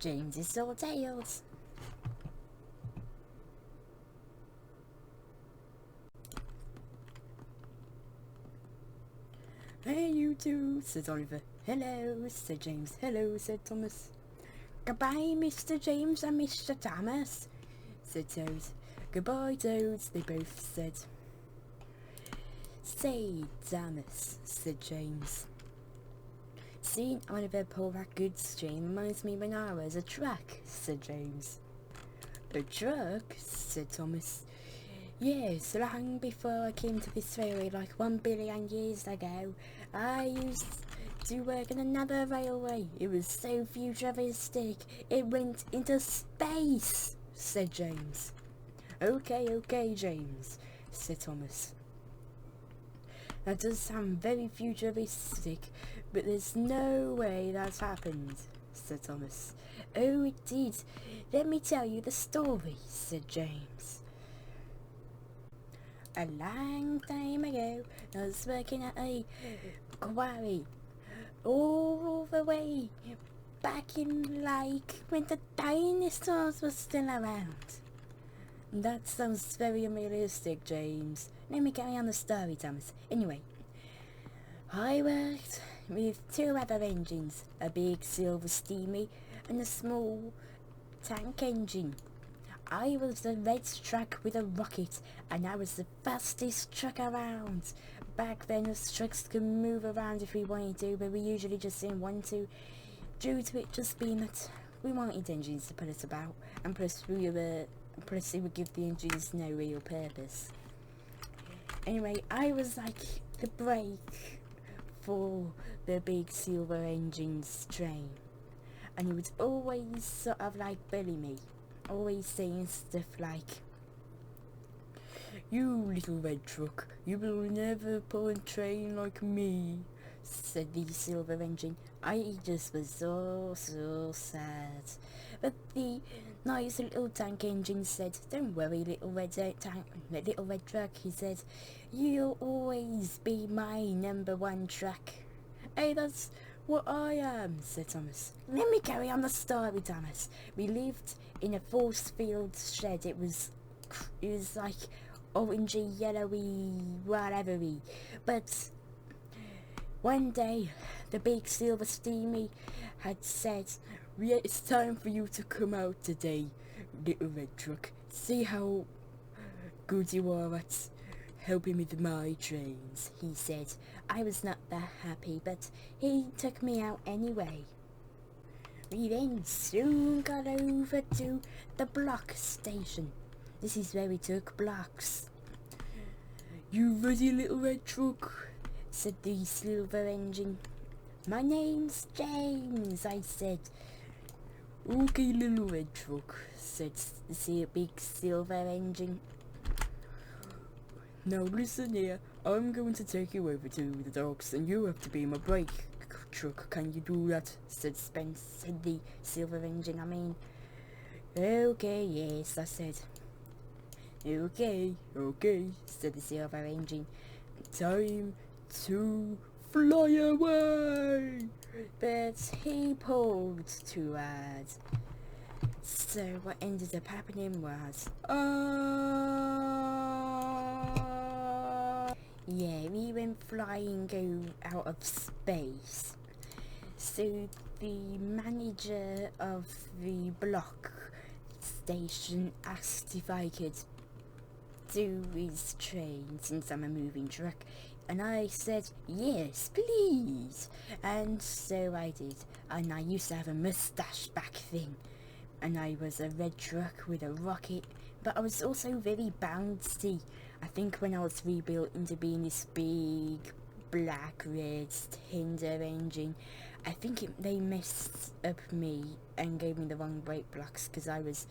James's Saw Tales. Hey you two, said Oliver. Hello, said James. Hello, said Thomas. Goodbye, Mr. James and Mr. Thomas, said Toad. Goodbye, Toads, they both said. Say, Thomas, said James. Seeing Oliver pull that goods train reminds me when I was a truck, said James. A truck? Said Thomas. Yes, long before I came to this railway, like 1 billion years ago, I used to work on another railway. It was so futuristic, it went into space, said James. Okay, James, said Thomas. That does sound very futuristic, but there's no way that's happened, said Thomas. Oh, it did. Let me tell you the story, said James. A long time ago, I was working at a quarry all the way back in like when the dinosaurs were still around. That sounds very unrealistic, James. Let me carry on the story, Thomas. Anyway, I worked with 2 other engines, a big silver steamy and a small tank engine. I was the red truck with a rocket, and I was the fastest truck around. Back then, us trucks could move around if we wanted to, but we usually just didn't want to, due to it just being that we wanted engines to put us about, and plus it would give the engines no real purpose. Anyway, I was like the brake for the big silver engine's train, and he would always sort of like bully me. Always saying stuff like, "You little red truck, you will never pull a train like me," said the silver engine. I just was so sad. But the nice little tank engine said, "Don't worry, little red truck," he said. "You'll always be my #1 truck." Hey, that's what I am, said Thomas. Let me carry on the story, Thomas. We lived in a force field shed. It was like orangey, yellowy, whatever-y. But one day, the big silver steamy had said, "Yeah, it's time for you to come out today, little red truck. See how good you are at helping with my trains," he said. I was not that happy, but he took me out anyway. We then soon got over to the block station. This is where we took blocks. "You ready, little red truck?" said the silver engine. "My name's James," I said. "Okay, little red truck," said the big silver engine. "Now listen here, I'm going to take you over to the docks and you have to be my brake truck. Can you do that?" said the silver engine. "Okay, yes," I said. Okay, said the silver engine. "Time to fly away!" But he pulled too hard. So what ended up happening was, yeah, we went flying out of space. So the manager of the block station asked if I could do his train since I'm a moving truck, and I said, "Yes, please." And so I did, and I used to have a moustache back then, and I was a red truck with a rocket, but I was also very bouncy. I think when I was rebuilt into being this big black red tender engine, I think they messed up me and gave me the wrong brake blocks because I was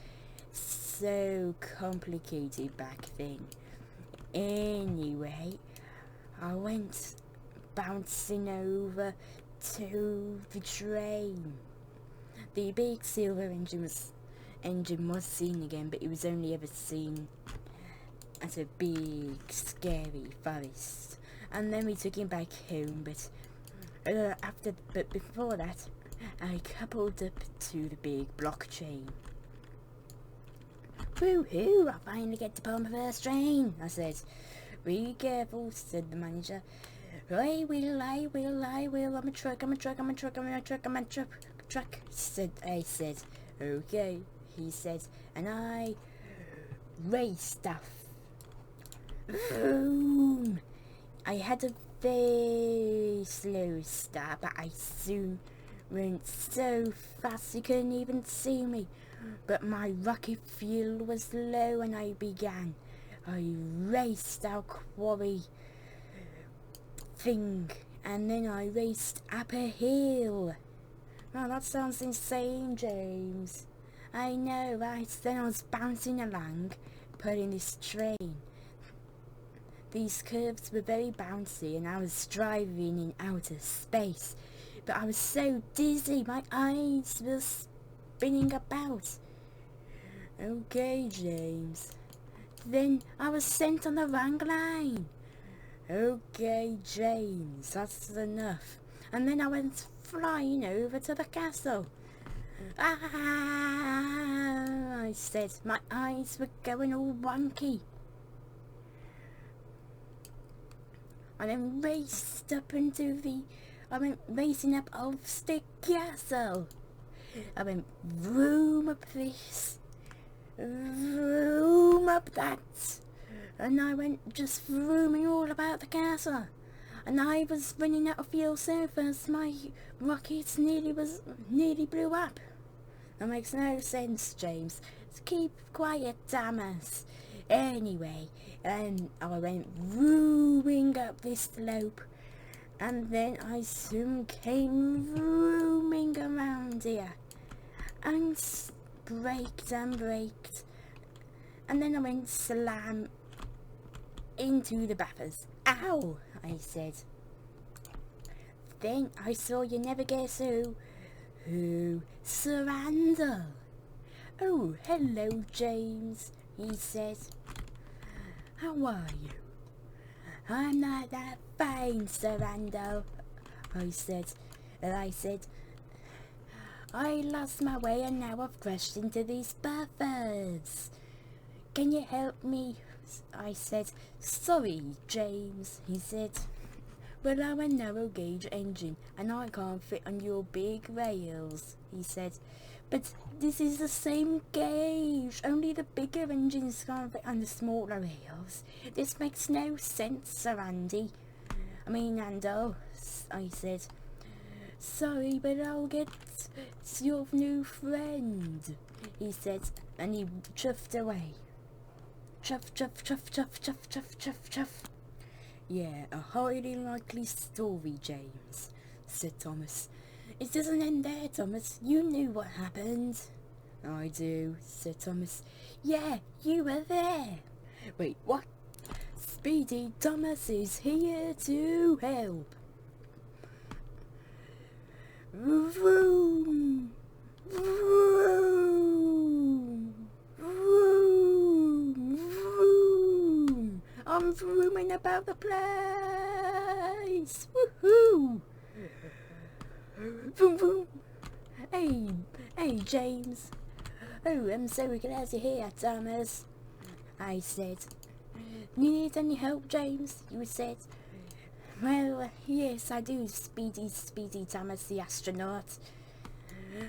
so complicated back then. Anyway, I went bouncing over to the train. The big silver engine was seen again, but it was only ever seen at a big scary forest. And then we took him back home, but before that, I coupled up to the big block train. Woohoo! I finally get to pull my first train, I said. Be careful, said the manager. I will, I'm a truck, I said. Okay, he said, and I raced off. Vroom! I had a very slow start, but I soon went so fast you couldn't even see me. But my rocket fuel was low and I raced our quarry thing, and then I raced up a hill. Well, that sounds insane, James. I know, right? Then I was bouncing along, pulling this train. These curves were very bouncy and I was driving in outer space. But I was so dizzy, my eyes were spinning about. Okay, James. Then I was sent on the wrong line. Okay, James, that's enough. And then I went flying over to the castle. Ah, I said, my eyes were going all wonky. I then raced up I went racing up off the castle. I went vroom up this, vroom up that, and I went just vrooming all about the castle. And I was running out of fuel so fast my rockets nearly blew up. That makes no sense, James. Keep quiet, Thomas. Anyway, and I went vrooming up this slope, and then I soon came vrooming around here, and braked, and then I went slam into the buffers. Ow! I said. Then I saw you never guess who. Sir Randall. Oh, hello, James, he said. How are you? I'm not that fine, Sir Randall, I said. And I said, I lost my way and now I've crashed into these buffers. Can you help me? I said. Sorry, James, he said. Well, I'm a narrow gauge engine and I can't fit on your big rails, he said. But this is the same gauge, only the bigger engines can't fit on the smaller rails. This makes no sense, Sir Nando, I said. Sorry, but I'll get your new friend, he said, and he chuffed away. Chuff, chuff, chuff, chuff, chuff, chuff, chuff, chuff. Yeah, a highly likely story, James, said Thomas. It doesn't end there, Thomas. You knew what happened. I do, said Thomas. Yeah, you were there. Wait, what? Speedy Thomas is here to help. Vroom, vroom, vroom, vroom. I'm vrooming about the place. Woohoo! Vroom, vroom. Hey, James. Oh, I'm so glad you're here, Thomas, I said. You need any help, James? You said. Well, yes, I do, Speedy Thomas the astronaut.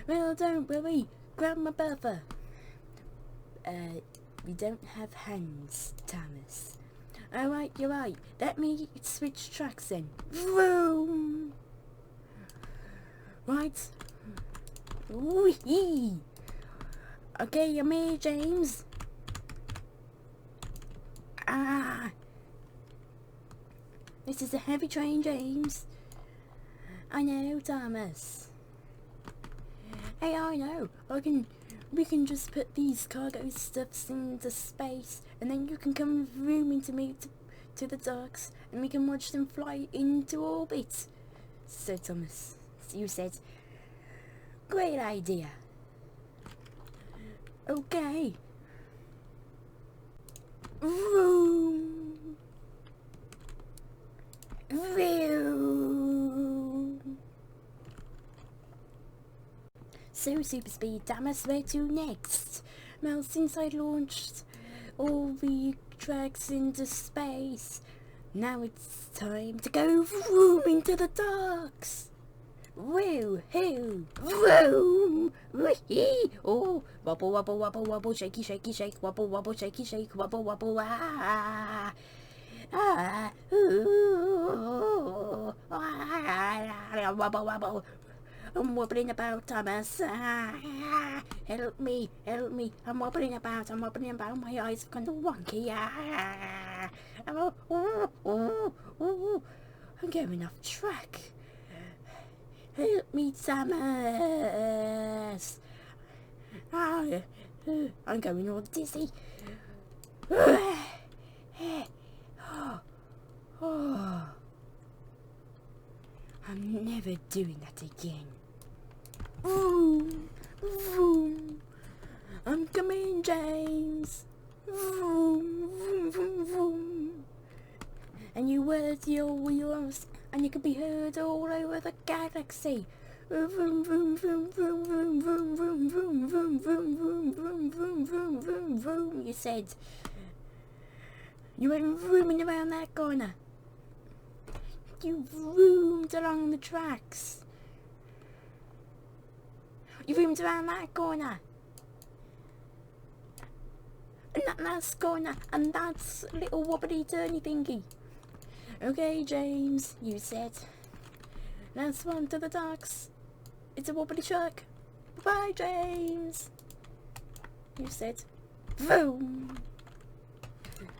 Well, don't worry. Grab my buffer. We don't have hands, Thomas. Alright, you're right. Let me switch tracks then. Vroom! Right. Wee-hee! Okay, I'm here, James. Ah! This is a heavy train, James. I know, Thomas. Hey, I know. We can just put these cargo stuffs into space, and then you can come rooming to me to the docks, and we can watch them fly into orbit, said Thomas. You said, great idea. Okay. Vroom. Vroom. So super speed, Thomas, where to next? Well, since I launched all the tracks into space, now it's time to go vroom into the docks. Woo hoo, vroom, wee. Oh, wobble wobble wobble wobble, shaky shaky shake, wobble wobble shaky shake, wobble wobble ah. Ooh, wobble wobble. I'm wobbling about, Thomas. Help me, I'm wobbling about, my eyes are kind of wonky. I'm going off track. Help me, Thomas. I'm going all dizzy. I'm never doing that again. Vroom, vroom. I'm coming, James. Vroom, vroom, vroom, vroom. And you words your wheels, and you can be heard all over the galaxy. Vroom, vroom, vroom, vroom, vroom, vroom, vroom, vroom, vroom, vroom, vroom, vroom, vroom, vroom, vroom, vroom. You said. You went vrooming around that corner. You zoomed along the tracks. You zoomed around that corner. And that last corner. And that's little wobbly turny thingy. Okay, James, you said. Let's run to the docks. It's a wobbly truck. Bye, James. You said. Boom.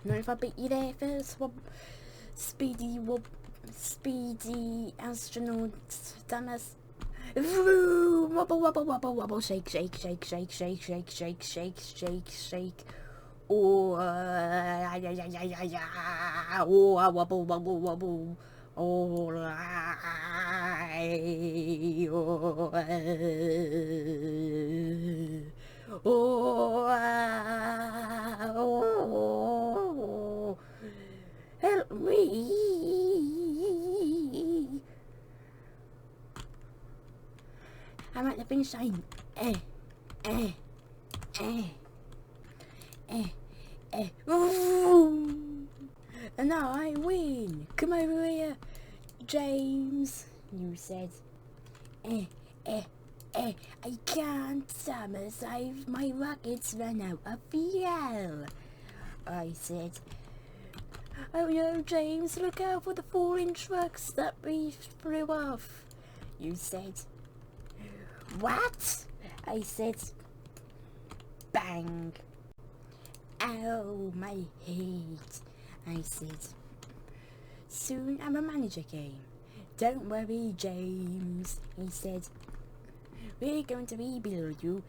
Not if I beat you there first. Speedy astronaut, Thomas. Vroom, wobble, wobble, wobble, wobble, shake, shake, shake, shake, shake, shake, shake, shake, shake, shake. Oh, oh, wobble, wobble, wobble. Oh, oh, help me. I'm at the finish line. And now I win. Come over here, James. You said. I can't, Thomas. My rockets ran out of fuel. I said. Oh no, James, look out for the falling trucks that we flew off. You said. What? I said. Bang. Ow, my head. I said. Soon I'm a manager game. Don't worry, James. He said. We're going to rebuild you.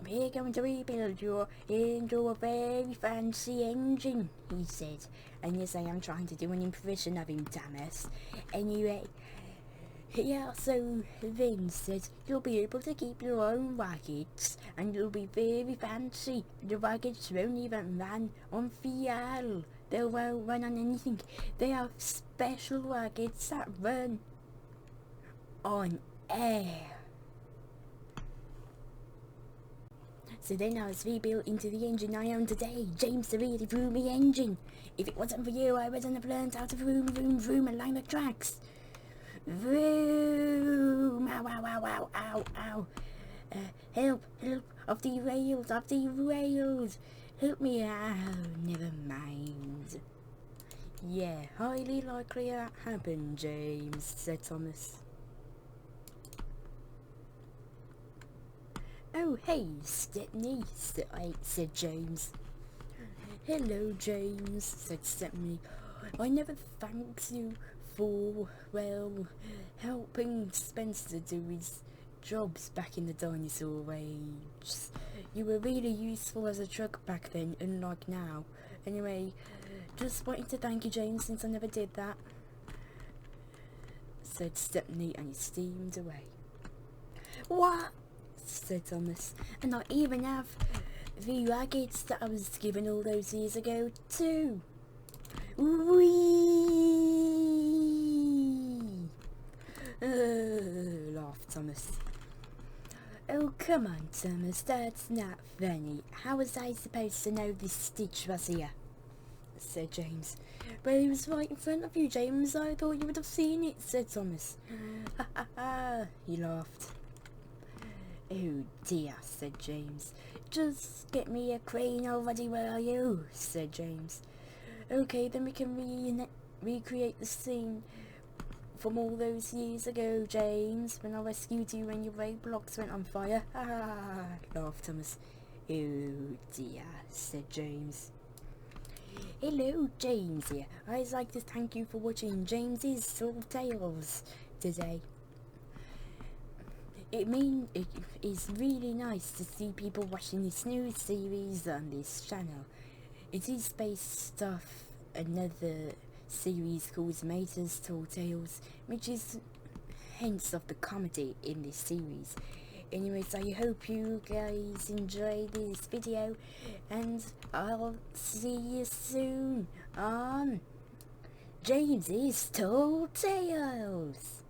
We're going to rebuild you into a very fancy engine, he said. And yes, I am trying to do an impression of him, Thomas. Anyway, he also then said you'll be able to keep your own rockets and you'll be very fancy. The rockets won't even run on fuel. They won't run on anything. They are special rockets that run on air. So then I was rebuilt into the engine I own today, James the really roomy engine. If it wasn't for you, I wouldn't have learned how to vroom along the tracks. Vroom, ow, ow, ow, ow, ow, ow. Help, I've derailed. Help me out, never mind. Yeah, highly likely that happened, James, said Thomas. Oh, hey, Stepney, said James. Hello, James, said Stepney. I never thanked you for, well, helping Spencer do his jobs back in the dinosaur age. You were really useful as a truck back then, unlike now. Anyway, just wanted to thank you, James, since I never did that, said Stepney, and he steamed away. What? Said Thomas. And I even have the rockets that I was given all those years ago too. Whee! Laughed Thomas. Oh, come on, Thomas, that's not funny. How was I supposed to know this stitch was here? Said James. Well, he was right in front of you, James. I thought you would have seen it, said Thomas. Ha ha ha, he laughed. Oh dear, said James. Just get me a crane already, will you? Said James. Okay, then we can recreate the scene from all those years ago, James, when I rescued you when your blocks went on fire. Ha ha ha, laughed Thomas. Oh dear, said James. Hello, James here. I'd like to thank you for watching James's Tall Tales today. It is really nice to see people watching this new series on this channel. It is based off another series called Mattel's Tall Tales, which is hence of the comedy in this series. Anyways, I hope you guys enjoy this video, and I'll see you soon on James's Tall Tales.